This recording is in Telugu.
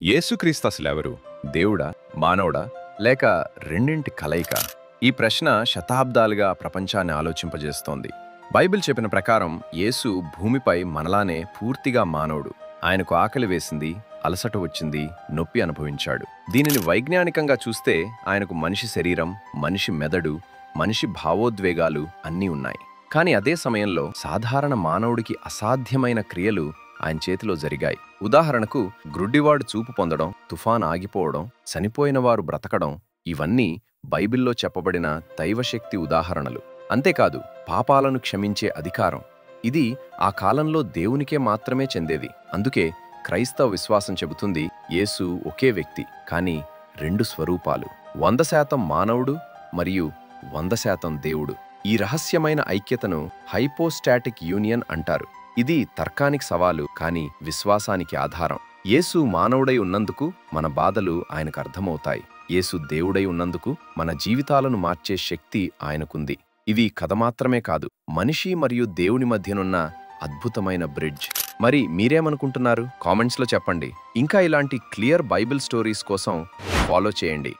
యేసుక్రీస్తు అసలెవరు? దేవుడా? మానవుడా? లేక రెండింటి కలయిక? ఈ ప్రశ్న శతాబ్దాలుగా ప్రపంచాన్ని ఆలోచింపజేస్తోంది. బైబిల్ చెప్పిన ప్రకారం యేసు భూమిపై మనలానే పూర్తిగా మానవుడు. ఆయనకు ఆకలి వేసింది, అలసట వచ్చింది, నొప్పి అనుభవించాడు. దీనిని వైజ్ఞానికంగా చూస్తే ఆయనకు మనిషి శరీరం, మనిషి మెదడు, మనిషి భావోద్వేగాలు అన్నీ ఉన్నాయి. కానీ అదే సమయంలో సాధారణ మానవుడికి అసాధ్యమైన క్రియలు ఆయన చేతిలో జరిగాయి. ఉదాహరణకు గ్రుడ్డివాడు చూపు పొందడం, తుఫాన్ ఆగిపోవడం, చనిపోయిన వారు బ్రతకడం, ఇవన్నీ బైబిల్లో చెప్పబడిన దైవశక్తి ఉదాహరణలు. అంతేకాదు పాపాలను క్షమించే అధికారం, ఇది ఆ కాలంలో దేవునికే మాత్రమే చెందేది. అందుకే క్రైస్తవ విశ్వాసం చెబుతుంది, యేసు ఒకే వ్యక్తి, కానీ రెండు స్వరూపాలు, 100% మానవుడు మరియు 100% దేవుడు. ఈ రహస్యమైన ఐక్యతను హైపోస్టాటిక్ యూనియన్ అంటారు. ఇది తర్కానికి సవాలు, కానీ విశ్వాసానికి ఆధారం. యేసు మానవుడై ఉన్నందుకు మన బాధలు ఆయనకు అర్థమవుతాయి. యేసు దేవుడై ఉన్నందుకు మన జీవితాలను మార్చే శక్తి ఆయనకుంది. ఇది కథ మాత్రమే కాదు, మనిషి మరియు దేవుని మధ్యనున్న అద్భుతమైన బ్రిడ్జ్. మరి మీరేమనుకుంటున్నారు? కామెంట్స్లో చెప్పండి. ఇంకా ఇలాంటి క్లియర్ బైబిల్ స్టోరీస్ కోసం ఫాలో చేయండి.